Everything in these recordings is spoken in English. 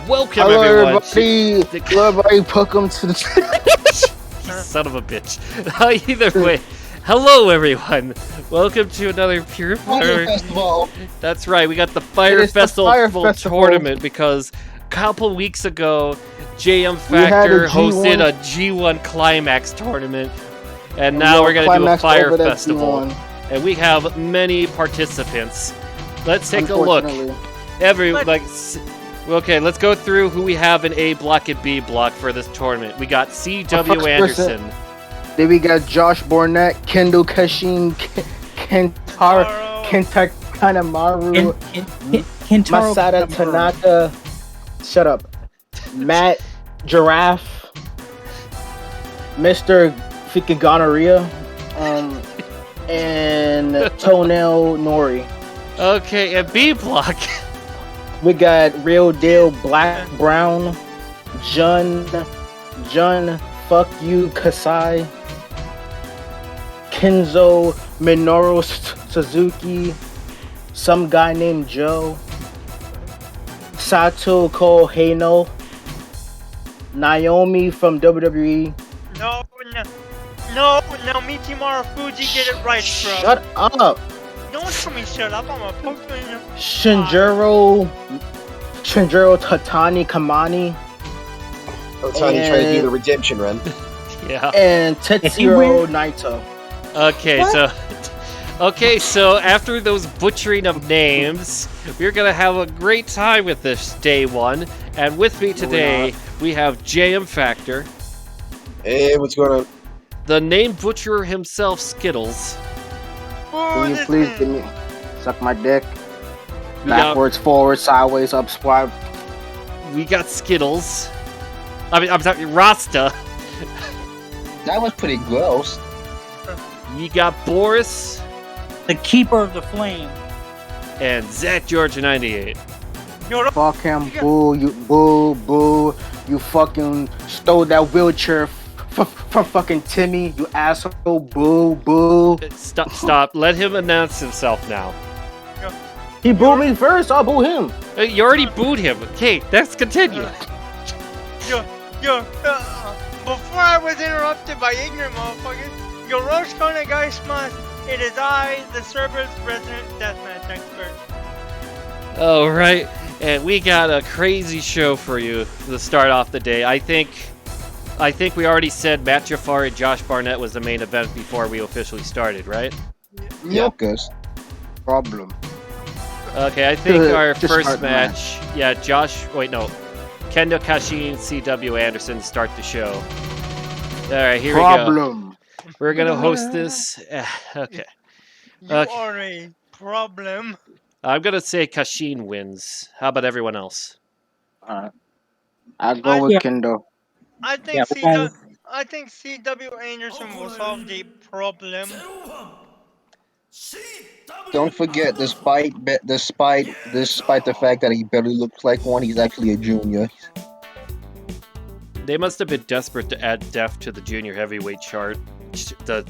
Welcome Hello, everyone. everybody. Hello, everybody. Welcome to the. Son of a bitch. Either way, hello everyone. Welcome to another Pure Fire Festival. That's right. We got the Fire Festival tournament because a couple weeks ago, JMFactor hosted a G1 Climax tournament, and now we're gonna do a Fire Festival, and we have many participants. Let's take a look. Okay, let's go through who we have in A block and B block for this tournament. We got C.W. Anderson. Then we got Josh Barnett, Kendo Kashin, Kintaro Kanemura, Masato Tanaka. Shut up. Matt Giraffe, Mr. Freaking Gonorrhea, and Toenail Nori. Okay, and B block. We got Real Deal Black Brown, Jun Fuck You Kasai, Kenzo Suzuki, some guy named Joe, Sato Kohei, Naomi from WWE. No, Naomichi Marufuji, get it right, bro. Shut up. Don't tell me shut up, I'm a Pokemon. Shinjiro Otani Kamani. Otani trying to do the redemption run. Yeah. And Tetsuhiro Naito. Okay, so after those butchering of names, we're gonna have a great time with this day one. And with me today, we have JMFactor. Hey, what's going on? The name butcherer himself, Skittles. Can you please give me suck my dick? Backwards, forward, sideways, up, squat. We got Skittles. I'm sorry, Rasta. That was pretty gross. We got Boris. The Keeper of the Flame. And Zach George 98. Fuck him, boo, boo. You fucking stole that wheelchair from fucking Timmy, you asshole, boo. Stop. Let him announce himself now. He booed me first, I'll boo him. You already booed him. Okay, let's continue. Before I was interrupted by ignorant motherfuckers, Yoroshiko Nagai Smash, it is I, the server's resident deathmatch expert. Alright, and we got a crazy show for you to start off the day. I think we already said Matt Ghaffari and Josh Barnett was the main event before we officially started, right? Yep, guys. Problem. Okay, I think our first match, Kendo Kashin, C.W. Anderson start the show. Alright, here we go. We're gonna host this. Okay. You are a problem. I'm gonna say Kashin wins. How about everyone else? I'll go with Kendo. I think C.W. Anderson will solve the problem. Don't forget, despite the fact that he barely looks like one, he's actually a junior. They must have been desperate to add depth to the junior heavyweight chart, the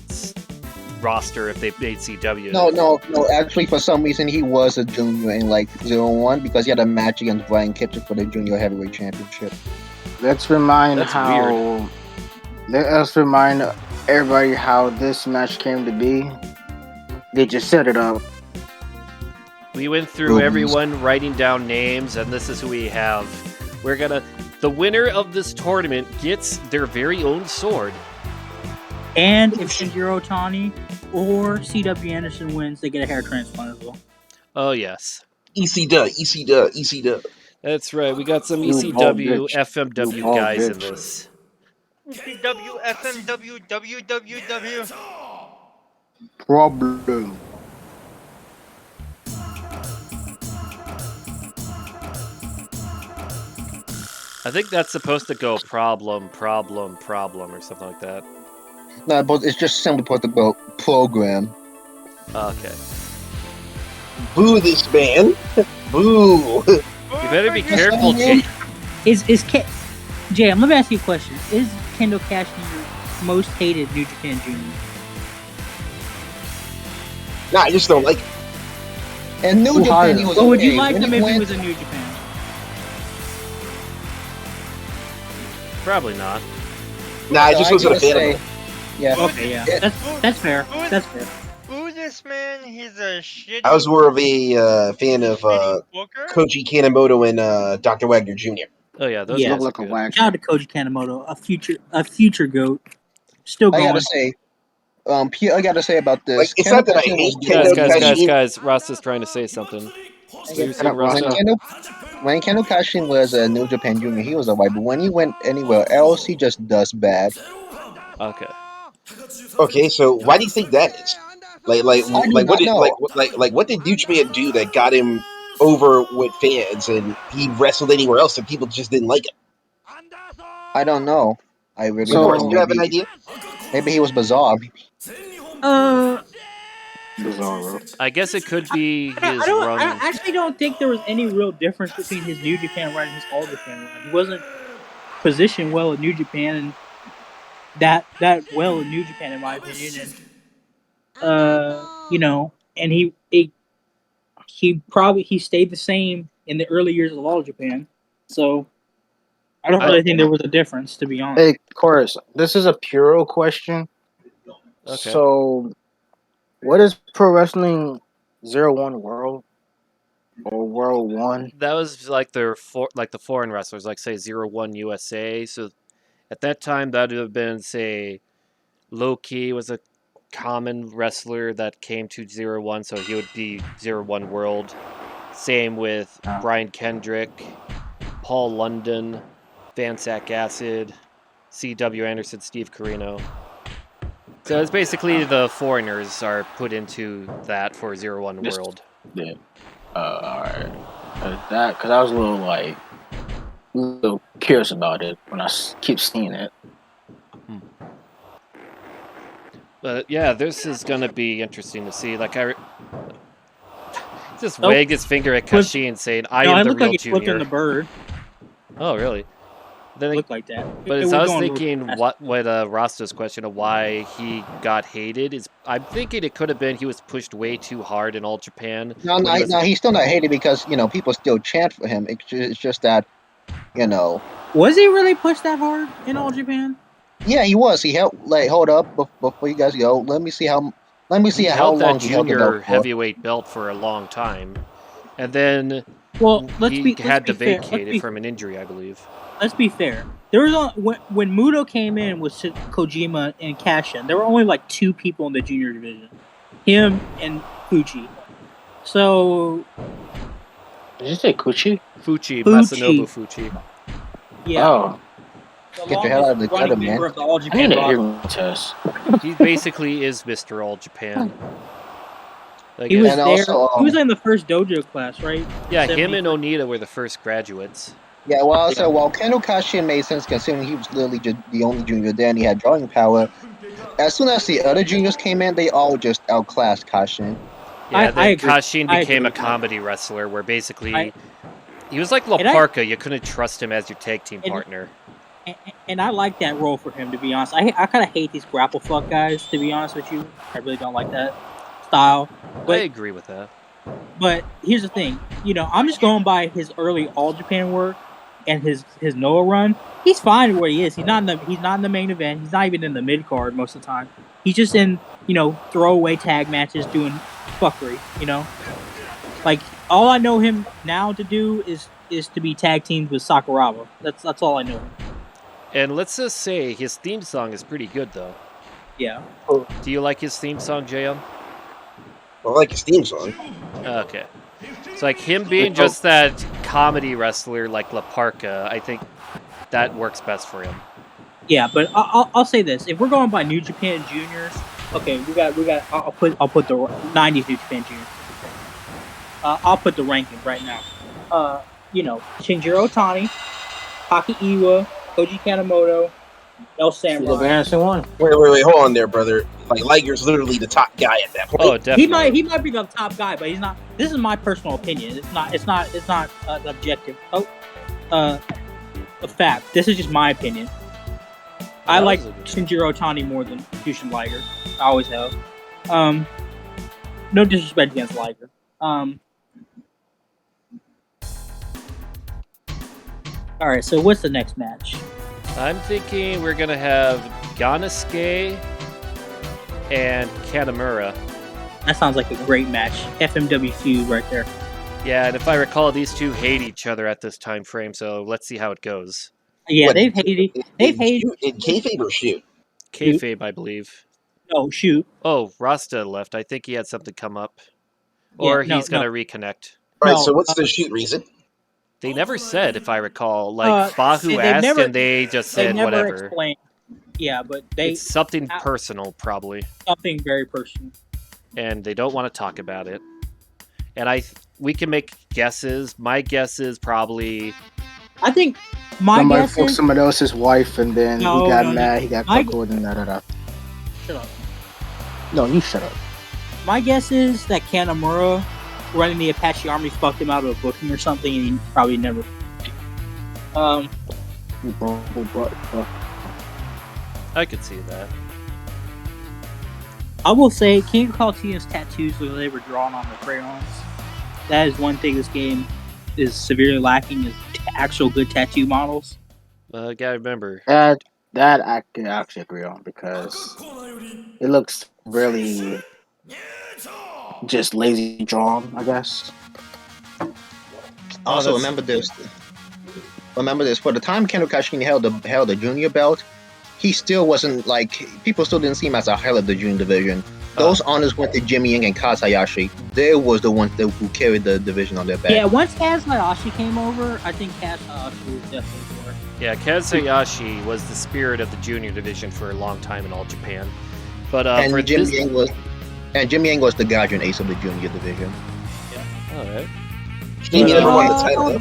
roster, if they made CW. No. Actually, for some reason, he was a junior in like 0-1 because he had a match against Brian Kitchen for the junior heavyweight championship. Let's remind everybody how this match came to be. They just set it up. We went through everyone writing down names, and this is who we have. The winner of this tournament gets their very own sword. And if Shinjiro Otani or C.W. Anderson wins, they get a hair transplant as well. Oh, yes. ECW. That's right. We got some ECW, FMW guys in this. ECW, FMW, WWW. Problem. I think that's supposed to go problem, or something like that. No, but it's just simply put about program. Okay. Boo this man. Boo. You better be careful, Jay. Jam, let me ask you a question. Is Kendo Kashin your most hated New Japan junior? Nah, I just don't like it. And New Japan, he was What would you okay. like When him he if he went- was in New Japan? Probably not. Nah, I just wasn't a fan of him. Yeah. Okay, yeah. That's fair. That's fair. Boo this man, he's a shitty. I was more of a fan of shitty booker. Koji Kanemoto and Dr. Wagner Jr. Oh yeah, those Yeah. guys Look are like a good. whack. Shout out to Koji Kanemoto, a future GOAT. Still I going. gotta say, I gotta say about this. Like, it's not that I hate Kendo Kashin. Guys, Ross is trying to say something. What are you saying, Ross? Ross? When Kendo Kashin was a New Japan Junior, he was alright, but when he went anywhere else, he just does bad. Okay. Okay, so why do you think that is? Like what did New Japan do that got him over with fans, and he wrestled anywhere else and people just didn't like him? I don't know. I really So- don't know. Do you have an idea? Maybe he was bizarre. Bizarre. I guess it could be his I run. actually don't think there was any real difference between his New Japan run and his All Japan run. He wasn't positioned well at New Japan and that well in New Japan, in my opinion. And and he stayed the same in the early years of All Japan. So I don't really think there was a difference, to be honest. Hey, Chorus, this is a Puro question. Okay. So, what is Pro Wrestling 01 World? Or World 1? That was like the foreign wrestlers, like say 01 USA. So at that time, that would have been, say, Low Key was a common wrestler that came to 01, so he would be 01 World. Same with Brian Kendrick, Paul London, Van Sack Acid, C.W. Anderson, Steve Carino. So it's basically the foreigners are put into that for 01 World. Yeah. Alright. Because I was a little curious about it when I keep seeing it. But yeah, this is gonna be interesting to see. Like just wag his finger at Kashin saying, "I am the looked real like he flipped junior." in the bird. Oh, really? Then It looked like that. But as I was thinking, what Rasta's question of why he got hated is, I'm thinking it could have been he was pushed way too hard in All Japan. No, he's still not hated because people still chant for him. It's just that, Was he really pushed that hard in All Japan? Yeah, he was. He held hold up before you guys go. Let me see how long he held that the junior belt for. heavyweight belt for a long time, and then he had to vacate it from an injury, I believe. Let's be fair. There was when Muto came in with Kojima and Kashin, there were only like two people in the junior division, him and Fuji. So, did you say Kuchi? Fuji, Masanobu Fuji. Yeah. Oh. Get your hell out of the gutter, man. Of the All I Japan need a roster. hearing test. He basically is Mr. All Japan. Like, He was And there. also, he was in the first dojo class, right? yeah, him 70. and Onita were the first graduates. Yeah, well, so while Kendo Kashin made sense considering he was literally just the only junior there and he had drawing power, as soon as the other juniors came in, they all just outclassed Kashin. Yeah, I agree. Kashin I became agree a with that. comedy wrestler where basically he was like La Parka. You couldn't trust him as your tag team partner. And I like that role for him, to be honest. I kind of hate these grapple fuck guys, to be honest with you. I really don't like that style. But, I agree with that. But here's the thing. I'm just going by his early All Japan work and his Noah run. He's fine where he is. He's not in the main event. He's not even in the mid card most of the time. He's just in, throwaway tag matches doing fuckery, Like, all I know him now to do is to be tag teamed with Sakuraba. That's all I know him. And let's just say his theme song is pretty good, though. Yeah. Do you like his theme song, JM? I like his theme song. Okay. So, like, him being just that comedy wrestler like La Parka, I think that works best for him. Yeah, but I'll say this: if we're going by New Japan juniors, okay, we got. I'll put the '90s New Japan juniors. I'll put the ranking right now. Shinjiro Otani, Taki Iwa, Koji Kanemoto, El Samurai. Anderson one. Wait, hold on there, brother. Like, Liger's literally the top guy at that point. Oh, definitely. He might be the top guy, but he's not. This is my personal opinion. It's not objective. A fact. This is just my opinion. I like Shinjiro Otani more than Jushin Liger. I always have. No disrespect against Liger. Alright, so what's the next match? I'm thinking we're gonna have Gannosuke and Kanemura. That sounds like a great match. FMW feud right there. Yeah, and if I recall, these two hate each other at this time frame, so let's see how it goes. Yeah, What, they've hated. They've hated. in kayfabe or shoot? Kayfabe, I believe. No, shoot. Oh, Rasta left. I think he had something come up. Yeah, Or no, he's gonna reconnect. All right, No, so what's the shoot reason? They never said, if I recall. Like, Bahu they've asked never- and they just They said never whatever. explained. Yeah, but It's something personal, probably. something very personal. And they don't want to talk about it. And we can make guesses. My guess is probably... I think my Somebody guess fucked is... somebody else's wife, and then he got mad. He got My- cuckolded and da. Shut up. No, you shut up. My guess is that Kanemura running the Apache army fucked him out of a booking or something, and he probably never. I could see that. I will say, King of Colosseum's tattoos look like they were drawn on the crayons. That is one thing this game is severely lacking: is actual good tattoo models. Gotta remember. That I can actually agree on, because it looks really just lazy drawn, I guess. Also, remember this. For the time Kendo Kashin held the junior belt, he still wasn't like, people still didn't see him as a head of the junior division. Those honors went to Jimmy Yang and Kaz Hayashi. They was the ones who carried the division on their back. Yeah, once Kaz Hayashi came over, I think Kaz Hayashi was definitely more. Yeah, Kaz Hayashi was the spirit of the junior division for a long time in All Japan. But and for Jimmy this... Jimmy Yang was the guardian ace of the junior division. Yeah, alright. He never won the title.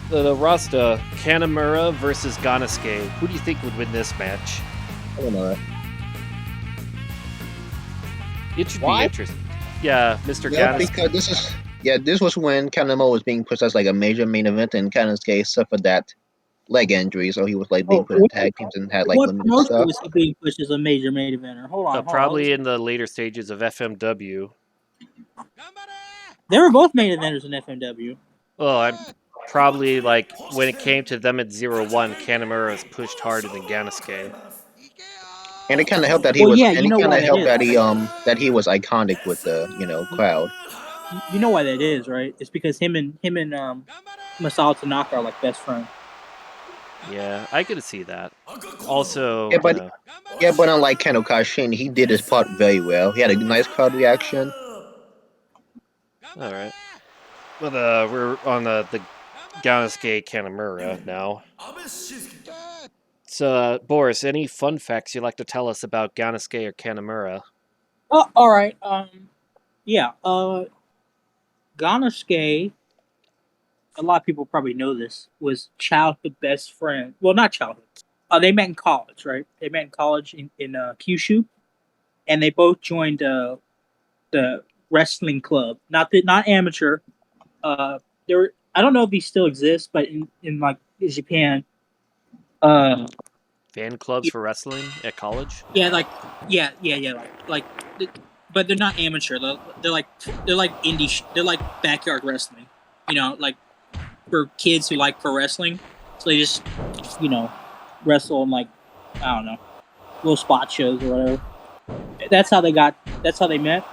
The Rasta, Kanemura versus Gannosuke. Who do you think would win this match? I don't know. It should be interesting. Yeah, Mr. Yeah, Gannosuke. because this was when Kanemura was being pushed as like a major main event, and Gannosuke suffered that leg injury, so he was like being put in tag teams and had like limited promotion stuff. was he being pushed as a major main eventer? Hold on. Probably in the later stages of FMW. They were both main eventers in FMW. Well, I'm probably like when it came to them at 0-1, Kanemura was pushed harder than Gannosuke. And it kind of helped that he was, and it kind of helped that he was iconic with the crowd. You know why that is, right? It's because him and Masato Tanaka are like best friends. Yeah, I could see that. Also, but unlike Kendo Kashin, he did his part very well. He had a nice crowd reaction. All right. But we're on the Gannosuke Kanemura now. So, Boris, any fun facts you'd like to tell us about Gannosuke or Kanemura? Oh, all right. Yeah. Gannosuke, a lot of people probably know this, was childhood best friend. Well, not childhood. They met in college, right? They met in college in Kyushu, and they both joined the wrestling club. Not amateur. There were, I don't know if he still exists, but in like Japan, fan clubs for wrestling at college. Yeah, like, but they're not amateur. They're like indie. They're like backyard wrestling. Like for kids who like pro wrestling. So they just wrestle in like, I don't know, little spot shows or whatever. That's how they met.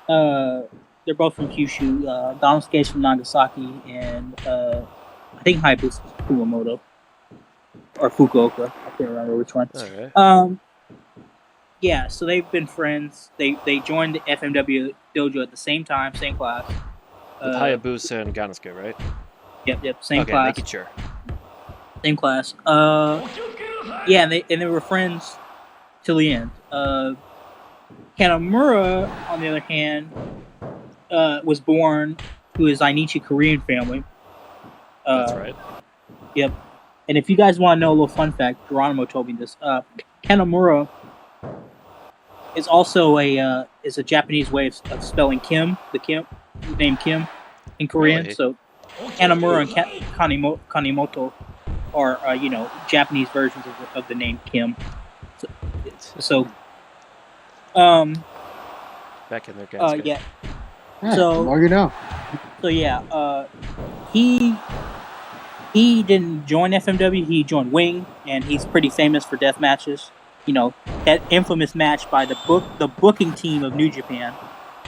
They're both from Kyushu. Gannosuke's from Nagasaki, and I think Hayabusa's Kumamoto or Fukuoka. I can't remember which one. All right. Yeah, so they've been friends. They joined the FMW dojo at the same time, same class. With Hayabusa and Gannosuke, right? Yep, same okay, class. Make it sure. Same class. Yeah, and they were friends till the end. Kanemura, on the other hand, was born to a Zainichi Korean family. That's right. Yep. And if you guys want to know a little fun fact, Geronimo told me this. Kanemura is also a Japanese way of spelling Kim, the name Kim in Korean. Really? So Kanemura and Kanemoto are Japanese versions of the name Kim. So back in there, guys. yeah. So the more you know. So yeah, he He didn't join FMW. He joined Wing, and he's pretty famous for death matches. You know, that infamous match by the booking team of New Japan.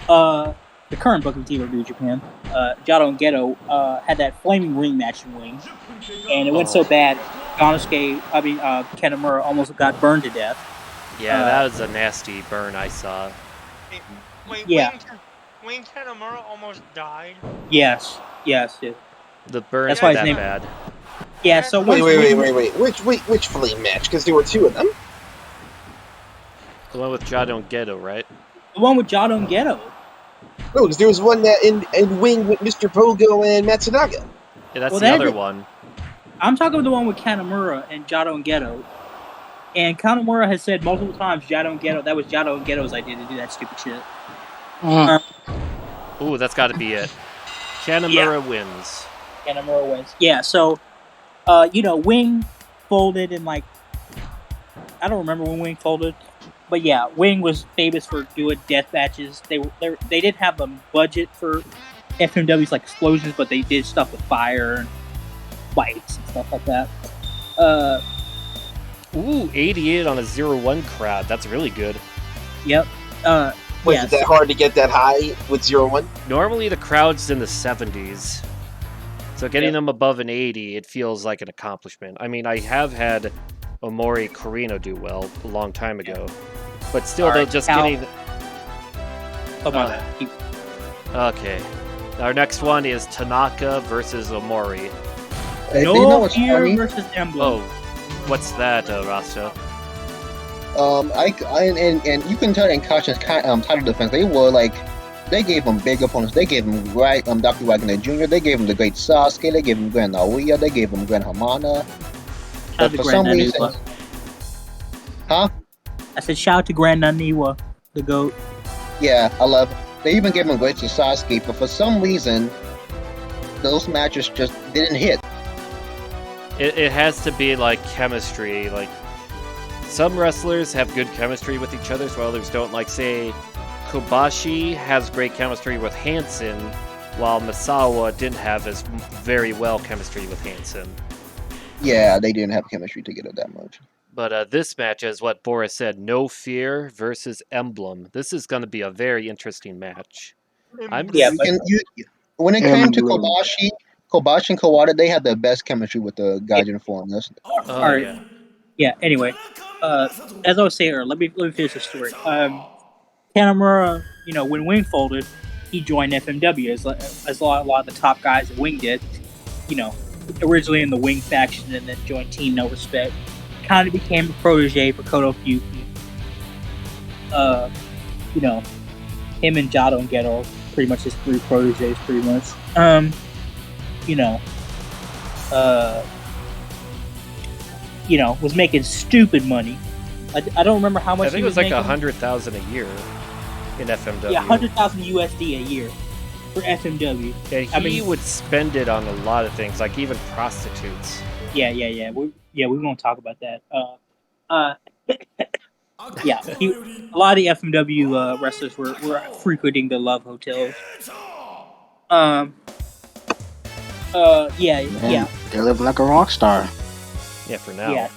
The current booking team of New Japan, Jado and Geto, had that flaming ring match in Wing, and it went so bad, Kanemura almost got burned to death. Yeah, that was a nasty burn I saw. Wait, yeah. Wing Kanemura almost died? Yes. The burn That's why his that name. bad. Yeah, so wait. Which flame match? Because there were two of them. The one with Jado and Geto, right? The one with Jado and Geto. No, because there was one that in Wing with Mr. Pogo and Matsunaga. Yeah, that's the other one. I'm talking about the one with Kanemura and Jado and Geto. And Kanemura has said multiple times that was Jado and Geto's idea to do that stupid shit. Ooh, that's got to be it. Kanemura wins. Kanemura wins. Yeah, so, Wing folded in, I don't remember when Wing folded. But yeah, Wing was famous for doing death matches. They didn't have a budget for FMW's explosions, but they did stuff with fire and fights and stuff like that. Ooh, 88 on a 0-1 crowd. That's really good. Yep. Is it that hard to get that high with 0-1? Normally the crowd's in the 70s. So getting them above an 80, it feels like an accomplishment. I mean, I have had Omori Corino do well a long time ago. But still, they're just getting... Oh, my bad. Okay. Our next one is Tanaka versus Omori. No Fear versus Emblem. Oh, what's that, Rasta? And you can tell in Kashin's title defense, they gave him big opponents. They gave him Dr. Wagner Jr., they gave him the great Sasuke, they gave him Grand Naoya, they gave him Grand Hamana. But for some reason... Huh? I said shout out to Grand Naniwa, the GOAT. Yeah, I love it. They even gave him great to Sasuke, but for some reason, those matches just didn't hit. It has to be chemistry. Some wrestlers have good chemistry with each other, while others don't. Say, Kobashi has great chemistry with Hansen, while Misawa didn't have as very well chemistry with Hansen. Yeah, they didn't have chemistry together that much. But this match is what Boris said, No Fear versus Emblem. This is going to be a very interesting match. When it came to Kobashi and Kawada, they had the best chemistry with the Gaijin foreigners. Yeah, anyway. As I was saying earlier, let me finish the story. Kanemura, when Wing folded, he joined FMW as a lot of the top guys that Wing did. Originally in the Wing faction and then joined Team No Respect. Kind of became a protege for Koto Fuki. Him and Jado and Geto are pretty much his three proteges, pretty much. Was making stupid money. I don't remember how much. I think it was like $100,000 a year in FMW. Yeah, $100,000 USD a year for FMW. And he would spend it on a lot of things, like even prostitutes. Yeah. We won't talk about that. A lot of the FMW wrestlers were frequenting the Love Hotels. They're living like a rock star. Yeah, for now.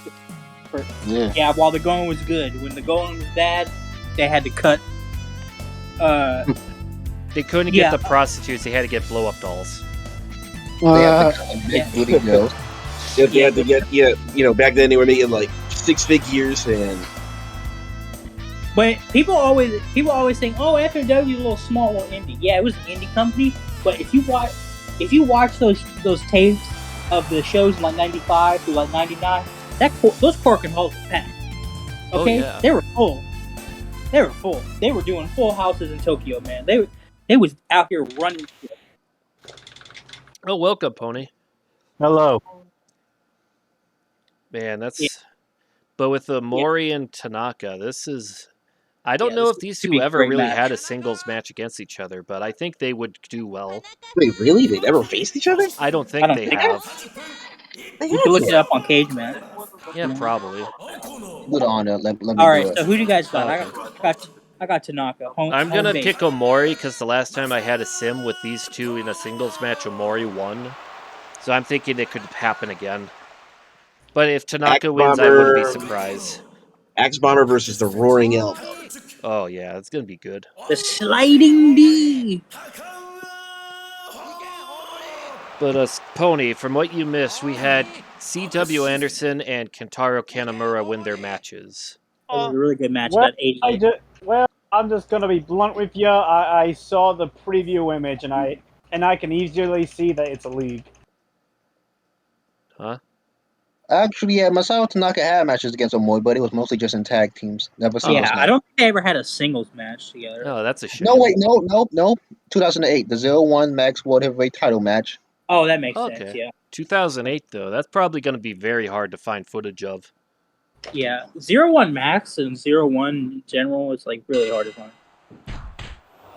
Yeah, while the going was good. When the going was bad, they had to cut. They couldn't get the prostitutes. They had to get blow-up dolls. They had to cut big booty girls. They had to get, back then they were making 6 figures and. But people always think, oh, FMW is a little small or indie. Yeah, it was an indie company. But if you watch those tapes of the shows in 95 to 99, those Cork and halls were packed. Okay, They were full. They were doing full houses in Tokyo, man. They was out here running shit. Oh, welcome, Pony. Hello. Man, that's. Yeah. But with Omori and Tanaka, this is. I don't know if these two ever really had a singles match against each other, but I think they would do well. Wait, really? They never faced each other? I don't think they have. You can look it up on Cage Match. Yeah, probably. Good on it. Let me All right, so who do you guys got? I got Tanaka. I'm going to pick Omori because the last time I had a sim with these two in a singles match, Omori won. So I'm thinking it could happen again. But if Tanaka wins, I wouldn't be surprised. Axe Bomber versus the Roaring Elbow. Oh, yeah, it's going to be good. The Sliding D! But, Pony, from what you missed, we had C.W. Anderson and Kintaro Kanemura win their matches. That was a really good match. Well, That 88. I'm just gonna be blunt with you. I saw the preview image and I can easily see that it's a league. Huh? Actually, yeah, Masato Tanaka had matches against Omori, but it was mostly just in tag teams. Never singles Yeah, match. I don't think they ever had a singles match together. Oh, that's a shame. No, wait, no. 2008, the 0-1 Max World Heavyweight title match. Oh, that makes sense, yeah. 2008, though. That's probably going to be very hard to find footage of. Yeah, 0-1 Max and 0-1 in general is like really hard to find.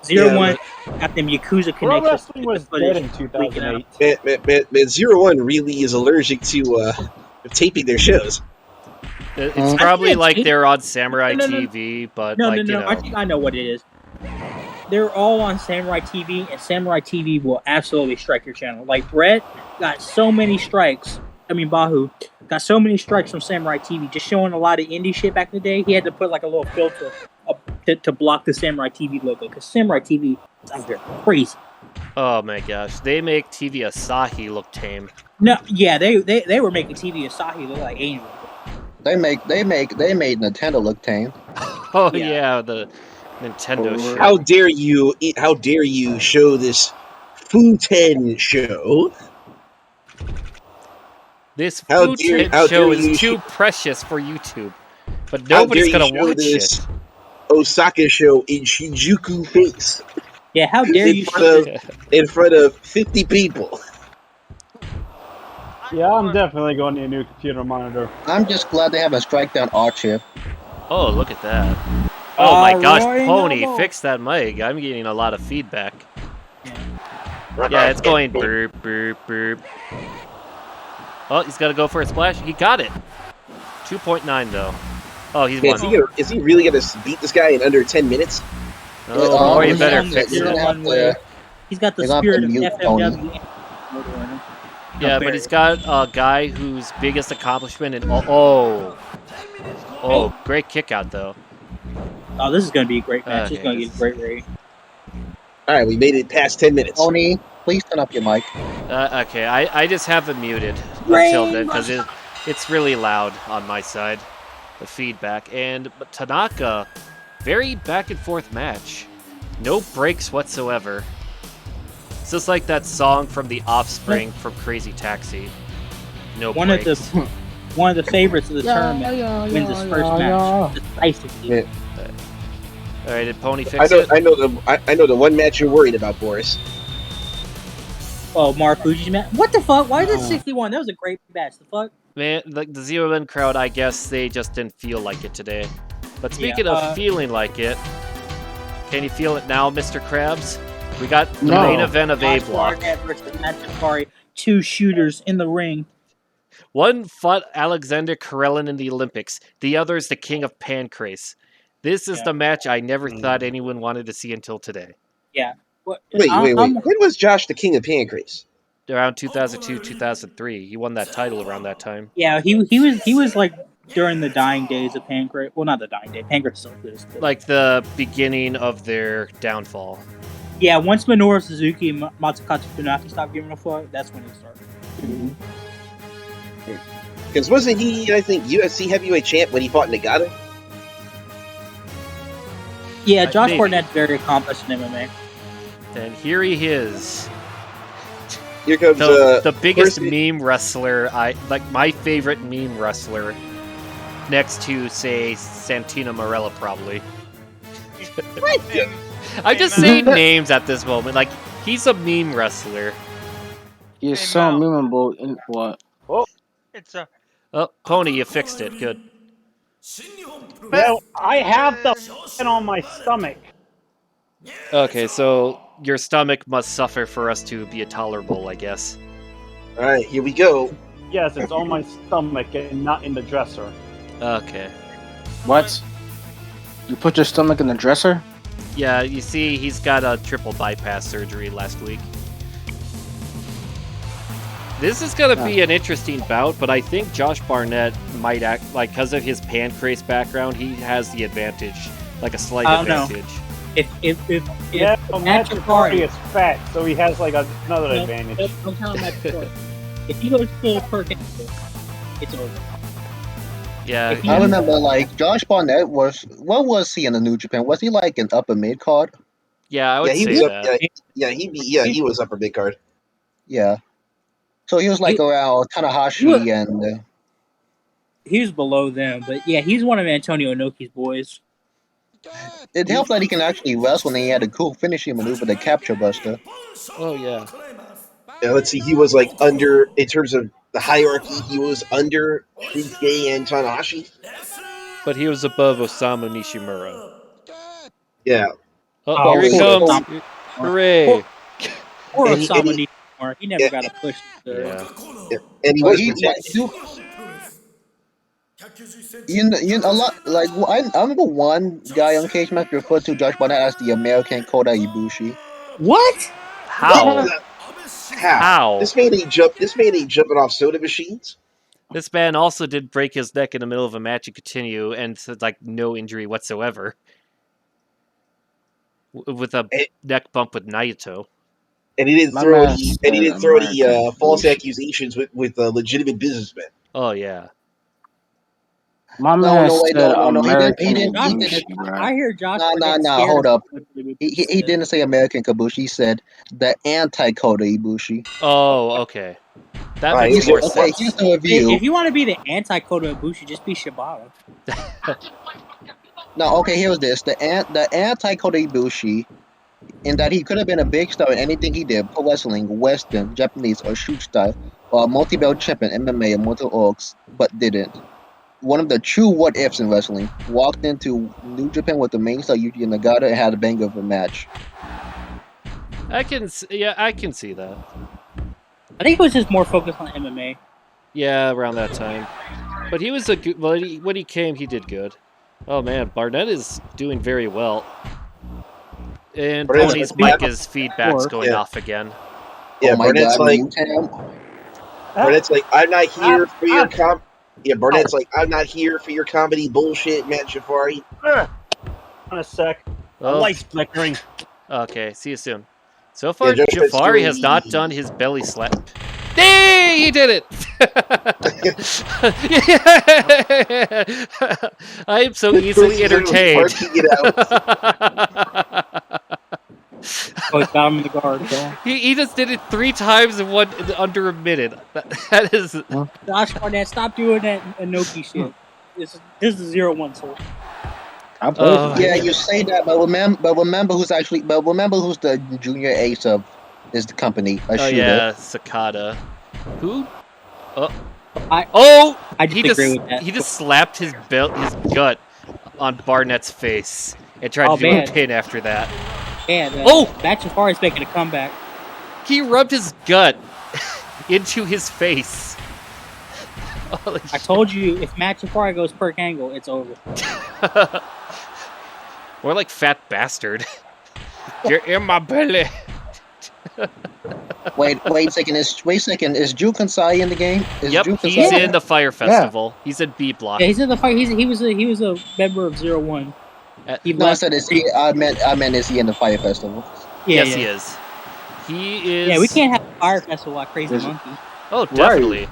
0-1 got them Yakuza Pro connections. Wrestling was dead in 2008. Man, 0-1 really is allergic to taping their shows. It's probably like they're on Samurai TV, but no, like, no. you know. I think I know what it is. They're all on Samurai TV, and Samurai TV will absolutely strike your channel. Like, Brett got so many strikes. I mean, Bahu got so many strikes from Samurai TV, just showing a lot of indie shit back in the day. He had to put like a little filter up to block the Samurai TV logo, because Samurai TV is out there crazy. Oh my gosh, they make TV Asahi look tame. No, yeah, they were making TV Asahi look like angels. They made Nintendo look tame. Oh yeah, the Nintendo shit. How dare you show this Futen show? This How Futen dare show you is too precious for YouTube, but nobody's gonna watch it. Osaka show in Shinjuku face. Yeah, how dare you in front of 50 people. Yeah, I'm definitely going to need a new computer monitor. I'm just glad they have a strike down R chip. Oh, look at that. Oh my gosh, Roy Pony, Noble. fix that mic. I'm getting a lot of feedback. Yeah, it's going burp, burp, burp. Oh, he's got to go for a splash. He got it. 2.9, though. Oh, he's won. Is he really going to beat this guy in under 10 minutes? Oh, you better fix it. He's got the spirit of FMW. Yeah, but he's got a guy whose biggest accomplishment in oh, great kick out though. Oh, this is going to be a great match. It's going to get a great rating. All right, we made it past 10 minutes. Oni, please turn up your mic. Okay, I just have it muted until then because it's really loud on my side, the feedback. But Tanaka, very back and forth match, no breaks whatsoever. It's just like that song from The Offspring from Crazy Taxi. No breaks. One of the favorites of the tournament wins his first match decisively. All right, did Pony fix it? I know the one match you're worried about, Boris. Oh, Marufuji's match. What the fuck? Why is it 61? That was a great match. The fuck? Man, like the Zero-Man crowd, I guess they just didn't feel like it today. But speaking of feeling like it, can you feel it now, Mr. Krabs? We got the main event of A Block. Ghaffari, 2 shooters in the ring. One fought Alexander Karelin in the Olympics. The other is the King of Pancrase. This is the match I never thought anyone wanted to see until today. Yeah. Wait. When was Josh the King of Pancrase? Around 2002, 2003. He won that title around that time. Yeah, he was like during the dying days of Pancrase. Well, not the dying day. Pancrase still exists. Like the beginning of their downfall. Yeah, once Minoru Suzuki and Masato Tanaka stopped giving a fuck, that's when it started. Because wasn't he, I think, UFC heavyweight champ when he fought Nagata? Yeah, Josh Barnett's very accomplished in MMA. And here he is. Here comes the biggest meme wrestler, my favorite meme wrestler, next to, say, Santina Marella, probably. I'm just saying names at this moment. Like, he's a meme wrestler. You're so memeable in what? Oh, it's a. Oh, Pony, you fixed it. Good. Well, I have the on my stomach. Okay, so your stomach must suffer for us to be tolerable, I guess. All right, here we go. Yes, it's on my stomach and not in the dresser. Okay. What? You put your stomach in the dresser? Yeah, you see, he's got a triple bypass surgery last week. This is going to be an interesting bout, but I think Josh Barnett might act like, because of his pancrase background, he has the advantage, like a slight advantage. If Matt Jafari is fat, so he has like another advantage. Don't count Matt Jafari. If he goes full per Kenzo, it's over. Yeah, I remember like Josh Barnett what was he in the New Japan? Was he like an upper mid card? Yeah, I would he say was that. he was upper mid card. Yeah. So he was like around Tanahashi and. He was below them, but yeah, he's one of Antonio Inoki's boys. It helped that he can actually wrestle, and he had a cool finishing maneuver, the capture buster. Oh yeah. Yeah, let's see. He was like under, in terms of the hierarchy, he was under Shinsuke and Tanahashi. But he was above Osamu Nishimura. Yeah. Oh, here he comes! Hooray! Or Osamu Nishimura. He never got a push. Yeah. And he was a lot like I remember one guy on Cage Match referred to Josh Barnett as the American Kota Ibushi. What? How? This man ain't jumping off soda machines. This man also did break his neck in the middle of a match and continue, and like no injury whatsoever. With a neck bump with Naito. And he didn't throw any false accusations with legitimate businessmen. Oh yeah. My man said American Kabushi, bro. I hear Josh. No, hold up. He didn't say American Kabushi. He said the anti-Kota Ibushi. Oh, okay. That makes more sense. Here's the review. If you want to be the anti-Kota Ibushi, just be Shibata. No, okay, here's this. The anti-Kota Ibushi, in that he could have been a big star in anything he did, pro wrestling, western, Japanese, or shoot style, or a multi-belt champion, MMA, or Mortal Orcs, but didn't. One of the true what-ifs in wrestling. Walked into New Japan with the main star Yuji Nagata and had a banger of a match. I can see that. I think it was just more focused on MMA. Yeah, around that time. But he was a good. Well, when he came, he did good. Oh man, Barnett is doing very well. And Tony's mic is feedback's going off again. Yeah, Barnett's like, I'm not here for your Barnett's like, I'm not here for your comedy bullshit, Matt Jafari. On a sec. Light's flickering. Okay, see you soon. So far, Jafari has not done his belly slap. Hey, he did it! I am so easily entertained. Oh, he got him in the guard. He just did it 3 times in under a minute. That is. Josh Barnett, stop doing that Inoki shit. This is 0-1, sir. Yeah, you say that, but remember who's the junior ace of is the company. Yeah, Sakata. Who? I disagree with that. He just slapped his gut on Barnett's face and tried to do a pin after that. And Matt Jafari's making a comeback. He rubbed his gut into his face. I told you, if Matt Jafari goes per angle, it's over. More like fat bastard. You're in my belly. Wait a second. Is Jun Kasai in the game? Yep, he's in the Fire Festival. He's in B Block. Yeah, he's in the Fire. He was a member of 0-1. I said is he? I meant is he in the Fire Festival? Yeah, yes, he is. He is. Yeah, we can't have a Fire Festival like Crazy Monkey. Oh, definitely. Right.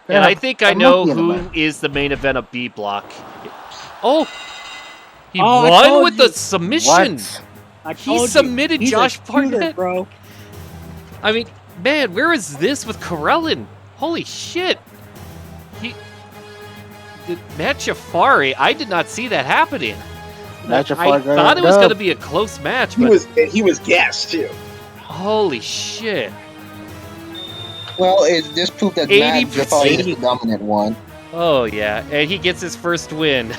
And I think I know who is the main event of B Block. Oh, he won with the submission. He submitted Josh Barnett, bro. I mean, man, where is this with Karelin? Holy shit! Matt Jafari, I did not see that happening. I thought it was going to be a close match, but he was gassed too. Holy shit! Well, this proved that Matt Jafari is the dominant one. Oh yeah, and he gets his first win.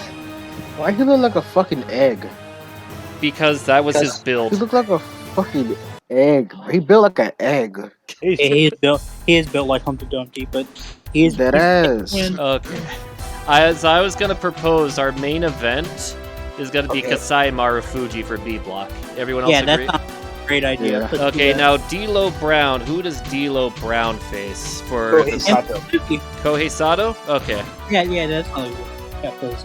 Why do he look like a fucking egg? Because that was his build. He looked like a fucking egg. He built like an egg. He is built like Humpty Dumpty, but he is that ass. Okay. As I was gonna propose, our main event is gonna be Kasai Marufuji for B Block. Everyone else agree? Great idea. Yeah. Let's Okay, do now D'Lo Brown. Who does D'Lo Brown face for Kohei the Sato. Kohei Sato? Okay, Yeah, that's all. Yeah, please.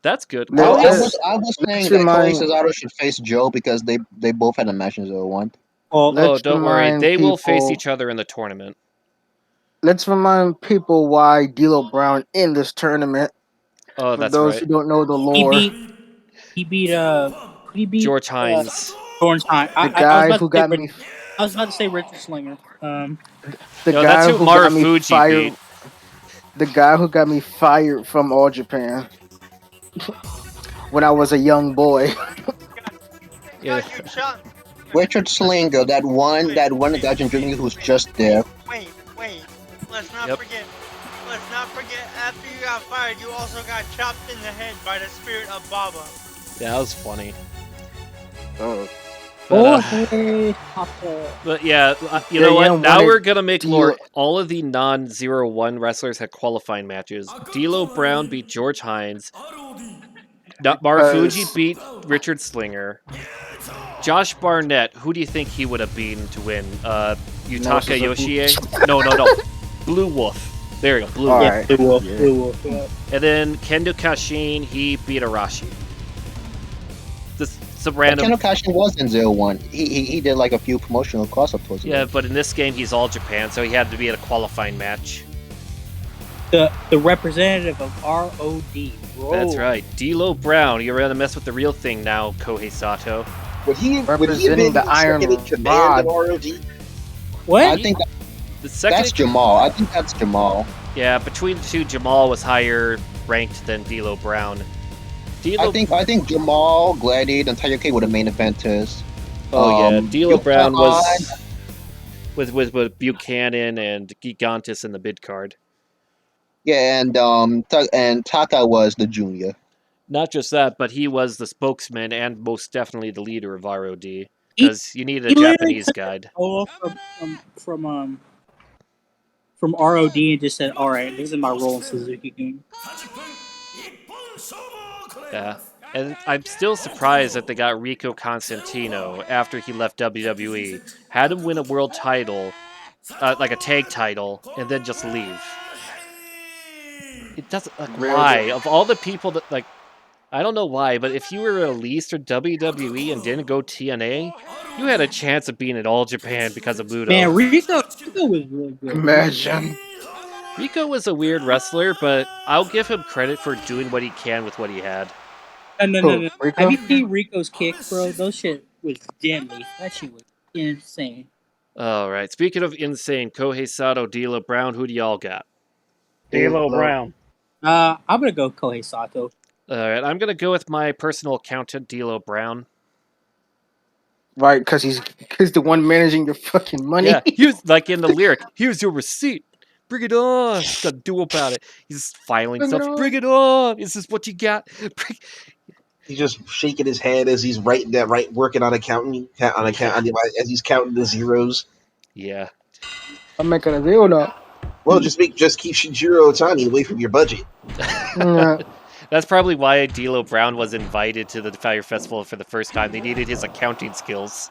that's good. Let- I Kohei- let's- was saying let's that Kohei remind- Sato should face Joe because they both had a match in 01. Well, oh, let's don't worry. remind They will face people- each other in the tournament. Let's remind people why D'Lo Brown in this tournament. Oh, For that's those right. who don't know the he lore, beat George Hines. George Hines. the guy who got me, I was about to say Richard Slinger. the No, guy that's who who got me Marufuji fired, beat. the guy who got me fired from All Japan when I was a young boy. Yeah. God, you shot. Richard Slinger, that one Gaijin Junior who's just there. Wait. Let's not Yep. forget. Let's not forget. After you got fired, you also got chopped in the head by the spirit of Baba. Yeah, that was funny. Oh, But yeah, you Yeah, know what? yeah, Now wanted we're gonna make D'Lo- lore. All of the non-01 wrestlers had qualifying matches. D'Lo Brown beat George Hines. Marufuji Because- beat Richard Slinger. Josh Barnett, who do you think he would have beaten to win? Yutaka Suzuki. Yoshie? No. Blue Wolf. There you go, Blue All Wolf. right. Blue Wolf. Yeah. Blue Wolf. Yeah. And then Kendo Kashin, he beat Arashi. This is a random. Kendo Kashin was in 01. He did like a few promotional cross-up towards Yeah, but in this game he's all Japan, so he had to be at a qualifying match. The representative of ROD. Whoa. That's right. D'Lo Brown, you're gonna mess with the real thing now, Kohei Sato. Would he have Representing been the Iron second in command Rod. of ROD? What? I think The second, that's Jamal. I think that's Jamal. yeah, between the two, Jamal was higher ranked than D'Lo Brown. I think Jamal, Gladiator, and Tiger K were the main eventers. D'Lo Brown was Yukai- with Buchanan and Gigantus in the mid card. Yeah, and Taka was the junior. Not just that, but he was the spokesman and most definitely the leader of ROD because you needed a he literally Japanese took guide. Oh, from ROD and just said, "All right, this is my role in Suzuki King." Yeah. And I'm still surprised that they got Rico Constantino after he left WWE, had him win a world title, like a tag title, and then just leave. It doesn't, like, why? Of all the people that, like, I don't know why, but if you were released from WWE and didn't go TNA, you had a chance of being in All Japan because of Muto. Man, Rico was really good. Imagine. Rico was a weird wrestler, but I'll give him credit for doing what he can with what he had. No. Rico? Have you seen Rico's kick, bro? Those shit was deadly. That shit was insane. All right. Speaking of insane, Kohei Sato, D'Lo Brown, who do y'all got? D'Lo Brown. I'm gonna go Kohei Sato. All right. I'm gonna go with my personal accountant, D'Lo Brown. Right, because he's the one managing your fucking money. Yeah, here's like in the lyric. Here's your receipt. Bring it on. What you gotta do about it. He's filing Bring it stuff. on. Bring it on. Is this what you got? He's just shaking his head as he's working on accounting, as he's counting the zeros. Yeah. I'm making a deal now. Well, just keep Shinjiro Otani away from your budget. Yeah. That's probably why D'Lo Brown was invited to the Fire Festival for the first time. They needed his accounting skills.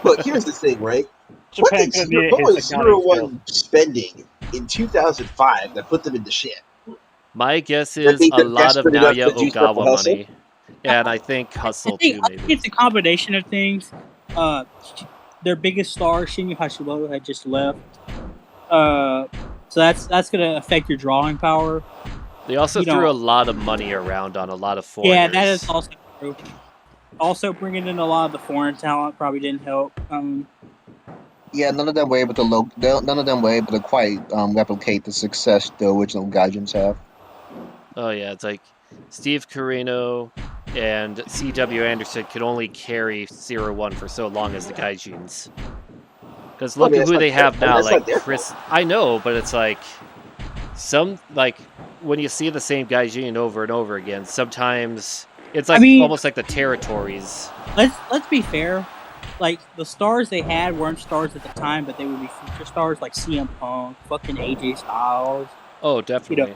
Look, here's the thing, right? Japan could be What was his accounting 01 spending in 2005 that put them into shit? My guess I is think a they're lot of desperate enough Naoya to do Purple Ogawa Hustle. money. And I think Hustle too, I think maybe. it's a combination of things. Their biggest star, Shinya Hashimoto, had just left. So that's gonna affect your drawing power. They also you threw know- a lot of money around on a lot of foreigners. Yeah, that is also true. Also, bringing in a lot of the foreign talent probably didn't help. Yeah, none of them were able to quite replicate the success the original Gaijins have. Oh yeah, it's like Steve Carino and C.W. Anderson could only carry 01 for so long as the Gaijins. Because look I mean, at who that's they not have their- now, that's not like their Chris. I know, but it's like when you see the same Gaijin over and over again, sometimes it's like almost like the territories. Let's be fair. Like the stars they had weren't stars at the time, but they would be future stars like CM Punk, fucking AJ Styles. Oh, definitely.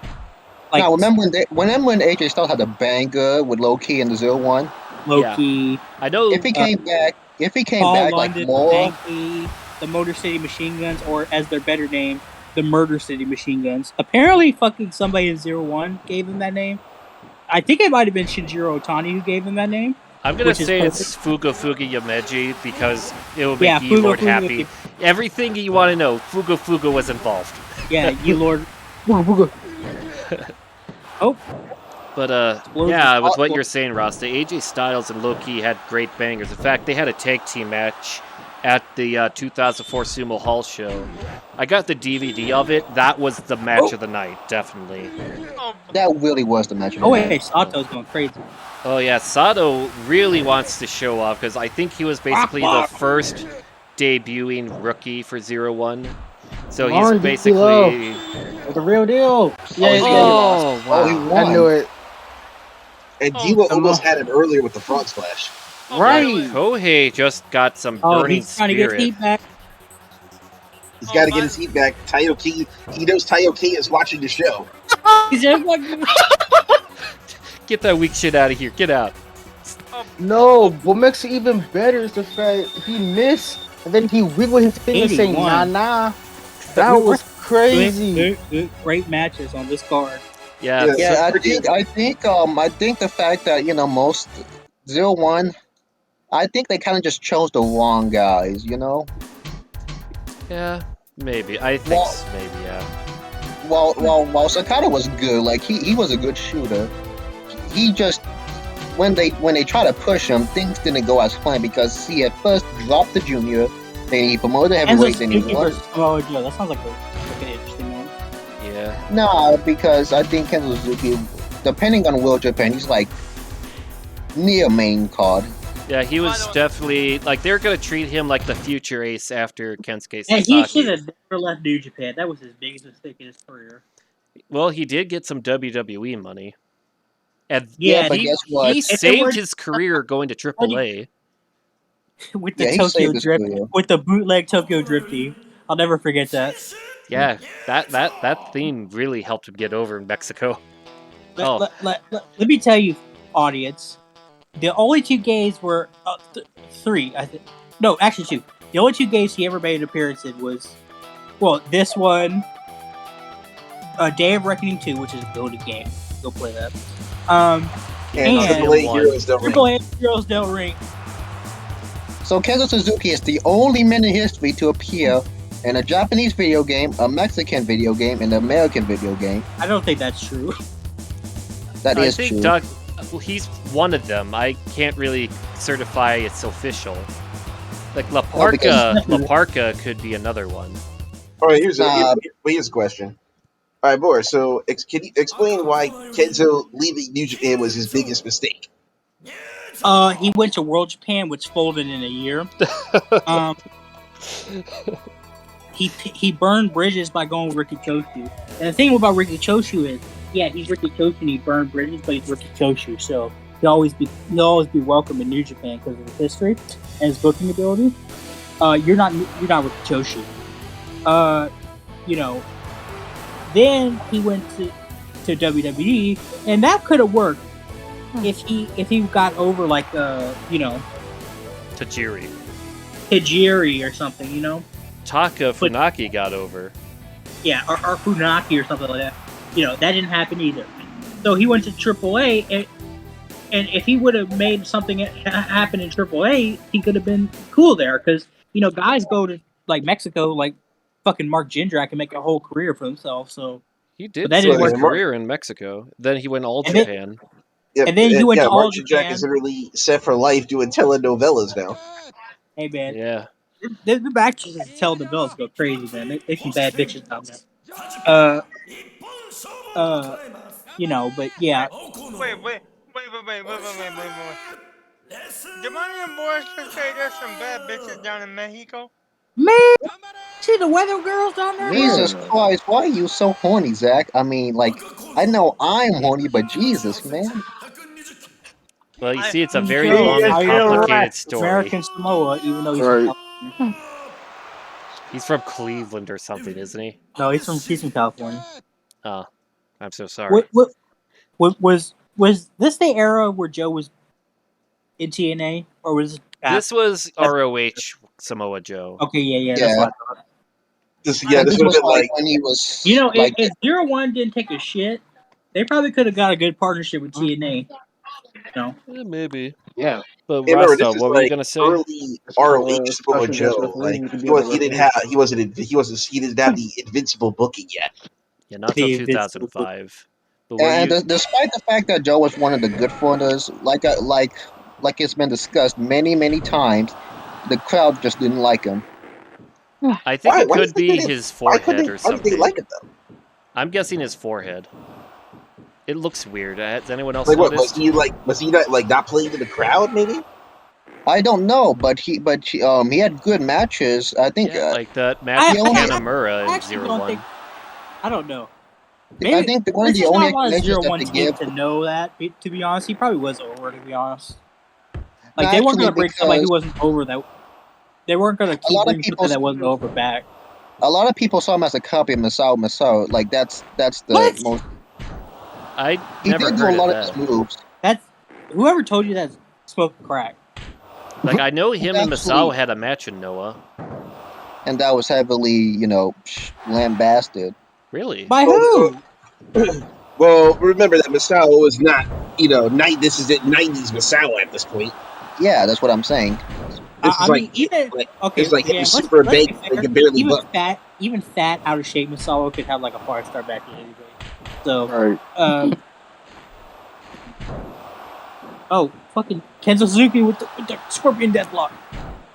Like Now, remember when AJ Styles had a banger with Low Key in the 01? Loki. I know. If he came back, if he came Paul back London, like more, Banky, the Motor City Machine Guns, or as their better name, the Murder City Machine Guns. Apparently, fucking somebody in 01 gave him that name. I think it might have been Shinjiro Otani who gave him that name. I'm gonna say it's Fugo Fuga Yameji because it will make Fugo Lord Fuga happy. Everything you want to know, Fugo Fuga was involved. Yeah, Lord. Oh. But yeah, with what you're saying, Ross, the AJ Styles and Low-Ki had great bangers. In fact, they had a tag team match at the 2004 Sumo Hall show. I got the DVD of it. That was the match of the night, definitely. that really was the match of the night. Wait, Sato's going crazy. Oh yeah, Sato really wants to show off because I think he was basically the first debuting rookie for 01. So he's basically the real deal. Yeah, wow. I knew it. And Diwa almost had him earlier with the frog splash. Right. Kohei just got some burning he's trying to get spirit. heat back. He's got to get his heat back. Taioki, he knows Taioki is watching the show. He's just like, Get that weak shit out of here. Get out. No, what makes it even better is the fact he missed and then he wiggled his finger saying nah. That was crazy. Great matches on this card. Yeah, I think the fact that most 01, I think they kind of just chose the wrong guys. Yeah, maybe. I think maybe, yeah. While Sakata was good, like he was a good shooter. He just when they try to push him, things didn't go as planned because he at first dropped the junior, then he promoted heavyweight, then he won. Oh, yeah, that sounds like an interesting one. Yeah. Nah, because I think Kenzo Suzuki, depending on World Japan, he's like near main card. Yeah, he was definitely like they're gonna treat him like the future ace after Kensuke Sasaki. And he should have never left New Japan. That was his biggest mistake in his career. Well, he did get some WWE money. And but guess what? He saved his career going to AAA. With the Tokyo Drift, with the bootleg Tokyo Drifty. I'll never forget that. Yeah, that theme really helped him get over in Mexico. Let me tell you, audience, the only two gays were three. I think no, actually two. The only two gays he ever made an appearance in was, this one, Day of Reckoning 2, which is a goated game. Go play that. And AAA Heroes Don't Ring. AAA Heroes Don't Ring. So Kenzo Suzuki is the only man in history to appear in a Japanese video game, a Mexican video game, and an American video game. I don't think that's true. That is true. Doug, he's one of them. I can't really certify it's official. Like La Parca could be another one. All right, here's a question. All right, Boris, so can you explain why Kenzo leaving New Japan was his biggest mistake? He went to World Japan, which folded in a year. He burned bridges by going with Ricky Choshu. And the thing about Ricky Choshu is, he's Ricky Choshu and he burned bridges, but he's Ricky Choshu, so he'll always be welcome in New Japan because of his history and his booking ability. You're not Ricky Choshu. Then he went to WWE, and that could have worked if he got over Tajiri or something, Taka Funaki got over. Yeah, or Funaki or something like that. That didn't happen either. So he went to AAA, and if he would have made something happen in AAA, he could have been cool there. Because guys go to Mexico, like fucking Mark Jindrak, and make a whole career for himself. So he did start his career in Mexico. Then he went all Japan. And then he went to all Japan. Jack is literally set for life doing telenovelas now. Hey man, yeah, the actresses in telenovelas go crazy, man. They some bad bitches out there. But yeah. Wait. Devon and Boris just say there's some bad bitches down in Mexico? Man, see the weather girls down there? Jesus Christ, why are you so horny, Zach? I mean, I know I'm horny, but Jesus, man. Well, you see, it's a very long and complicated story. American Samoa, even though he's from Cleveland or something, isn't he? No, he's from California. Oh, I'm so sorry. Was this the era where Joe was in TNA, or was This was ROH Samoa Joe. Okay, yeah. That's what I thought. This would have been like when he was. You know, like, if 0-1 didn't take a shit, they probably could have got a good partnership with TNA. Yeah, maybe. Yeah. But remember, this Rasta, is what were you gonna say? early ROH Samoa Joe. Like he didn't have the invincible booking yet. Yeah, not till 2005. But were and you? despite the fact that Joe was one of the good foreigners, like it's been discussed many times, the crowd just didn't like him. I think it could be his his forehead or something. Why did they like it though? I'm guessing his forehead. It looks weird. Has anyone else Like what? noticed? Was he not playing to the crowd? Maybe. I don't know, but he had good matches. I think like that match with Kanemura in 0-1. I don't know. Maybe, I think one of the only explanations that they give to know that. To be honest, he probably was over. To be honest, like they weren't going to bring somebody who wasn't over that. They weren't going to keep bringing something that wasn't over back. A lot of people saw him as a copy of Masato. Like that's the most. I he never did heard do a lot of of his moves. That's whoever told you that smoked crack. Like I know him and Masao had a match in Noah, and that was heavily, lambasted. Really? By who? Well, remember that Masao was not, this is it, 90s Masao at this point. Yeah, that's what I'm saying. Super big, they could barely book. Even fat, out of shape Masao could have like a 5-star back in anyway. So, fucking Kenzo Suzuki with the Scorpion Deathlock.